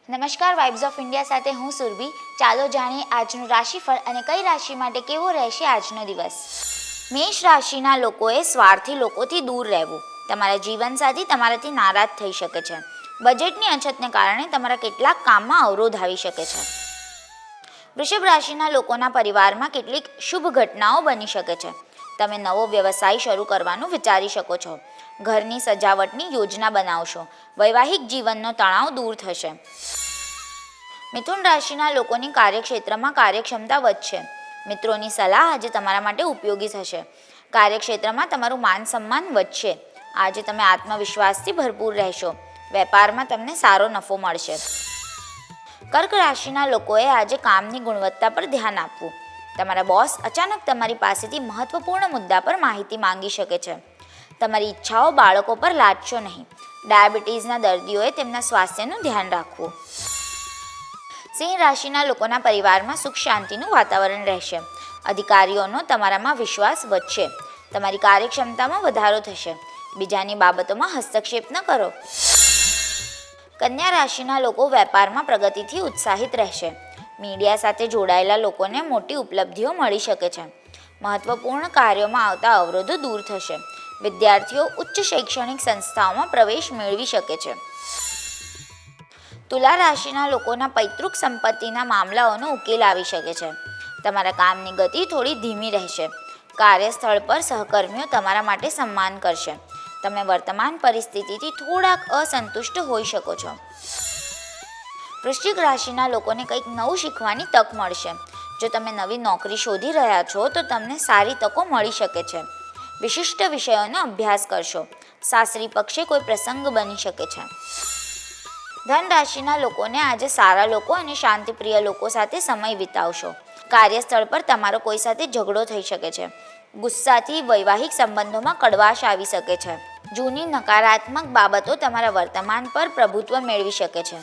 નમસ્કાર, vibes of India સાથે હું સુરભી. ચાલો જાણીએ આજનું રાશિફળ અને કઈ રાશિ માટે કેવો રહેશે આજનો દિવસ. મેષ રાશિના લોકોએ સ્વાર્થી લોકોથી દૂર રહેવું. તમારા જીવનસાથી તમારાથી નારાજ થઈ શકે છે. બજેટની અછતને કારણે તમારા કેટલાક કામમાં અવરોધ આવી શકે છે. વૃષભ રાશિના લોકોના પરિવારમાં કેટલીક શુભ ઘટનાઓ બની શકે છે. તમે નવો વ્યવસાય શરૂ કરવાનું વિચારી શકો છો. ઘરની સજાવટની યોજના બનાવશો. વૈવાહિક જીવનનો તણાવ દૂર થશે. મિથુન રાશિના લોકોની કાર્યક્ષેત્રમાં કાર્યક્ષમતા વધશે. મિત્રોની સલાહ આજે તમારા માટે ઉપયોગી થશે. કાર્યક્ષેત્રમાં તમારું માન સન્માન વધશે. આજે તમે આત્મવિશ્વાસથી ભરપૂર રહેશો. વેપારમાં તમને સારો નફો મળશે. કર્ક રાશિના લોકોએ આજે કામની ગુણવત્તા પર ધ્યાન આપવું. તમારા બોસ અચાનક તમારી પાસેથી મહત્વપૂર્ણ મુદ્દા પર માહિતી માંગી શકે છે. તમારી ઈચ્છાઓ બાળકો પર લાદશો નહીં. ડાયાબિટીસના દર્દીઓએ તેમના સ્વાસ્થ્યનું ધ્યાન રાખવું. સિંહ રાશિના લોકોના પરિવારમાં સુખ શાંતિનું વાતાવરણ રહેશે. અધિકારીઓનો તમારામાં વિશ્વાસ વધશે. તમારી કાર્યક્ષમતામાં વધારો થશે. બીજાની બાબતોમાં હસ્તક્ષેપ ન કરો. કન્યા રાશિના લોકો વેપારમાં પ્રગતિથી ઉત્સાહિત રહેશે. મીડિયા સાથે જોડાયેલા લોકોને મોટી ઉપલબ્ધિઓ મળી શકે છે. મહત્વપૂર્ણ કાર્યોમાં આવતા અવરોધો દૂર થશે. વિદ્યાર્થીઓ ઉચ્ચ શૈક્ષણિક સંસ્થાઓમાં પ્રવેશ મેળવી શકે છે. તુલા રાશિના લોકોના પૈતૃક સંપત્તિના મામલાઓનો ઉકેલ આવી શકે છે. તમારા કામની ગતિ થોડી ધીમી રહેશે. કાર્યસ્થળ પર સહકર્મીઓ તમારા માટે સન્માન કરશે. તમે વર્તમાન પરિસ્થિતિથી થોડાક અસંતુષ્ટ હોઈ શકો છો. વૃશ્ચિક રાશિના લોકોને કંઈક નવું શીખવાની તક મળશે. જો તમે નવી નોકરી શોધી રહ્યા છો તો તમને સારી તકો મળી શકે છે. વિશિષ્ટ વિષયોનો અભ્યાસ કરશો. સાસરી પક્ષે કોઈ પ્રસંગ બની શકે છે. ધન રાશિના લોકોને આજે સારા લોકો અને શાંતિપ્રિય લોકો સાથે સમય વિતાવશો. કાર્યસ્થળ પર તમારો કોઈ સાથે ઝઘડો થઈ શકે છે. ગુસ્સાથી વૈવાહિક સંબંધોમાં કડવાશ આવી શકે છે. જૂની નકારાત્મક બાબતો તમારા વર્તમાન પર પ્રભુત્વ મેળવી શકે છે.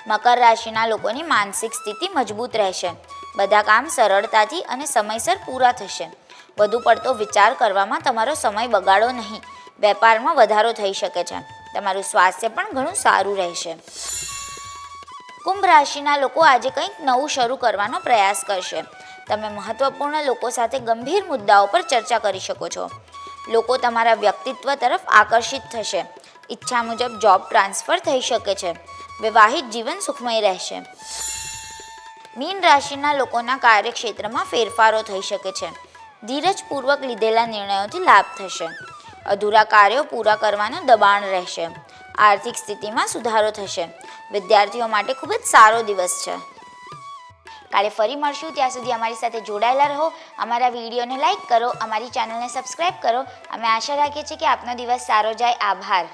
મકર રાશિના લોકોની માનસિક સ્થિતિ મજબૂત રહેશે. બધા કામ સરળતાથી અને સમયસર પૂરા થશે. વધુ પડતો વિચાર કરવામાં તમારો સમય બગાડો નહીં. વેપારમાં વધારો થઈ શકે છે. તમારું સ્વાસ્થ્ય પણ ઘણું સારું રહેશે. કુંભ રાશિના લોકો આજે કંઈક નવું શરૂ કરવાનો પ્રયાસ કરશે. તમે મહત્વપૂર્ણ લોકો સાથે ગંભીર મુદ્દાઓ પર ચર્ચા કરી શકો છો. લોકો તમારા વ્યક્તિત્વ તરફ આકર્ષિત થશે. ઈચ્છા મુજબ જોબ ટ્રાન્સફર થઈ શકે છે. વૈવાહિક જીવન સુખમય રહેશે. મીન રાશિના લોકોના કાર્યક્ષેત્રમાં ફેરફારો થઈ શકે છે. ધીરજપૂર્વક લીધેલા નિર્ણયોથી લાભ થશે. અધૂરા કાર્યો પૂરા કરવાનું દબાણ રહેશે. આર્થિક સ્થિતિમાં સુધારો થશે. વિદ્યાર્થીઓ માટે ખૂબ જ સારો દિવસ છે. કાલે ફરી મળશું. ત્યાં સુધી અમારી સાથે જોડાયેલા રહો. અમારા વિડીયોને લાઇક કરો. અમારી ચેનલને સબસ્ક્રાઈબ કરો. અમે આશા રાખીએ છીએ કે આપનો દિવસ સારો જાય. આભાર.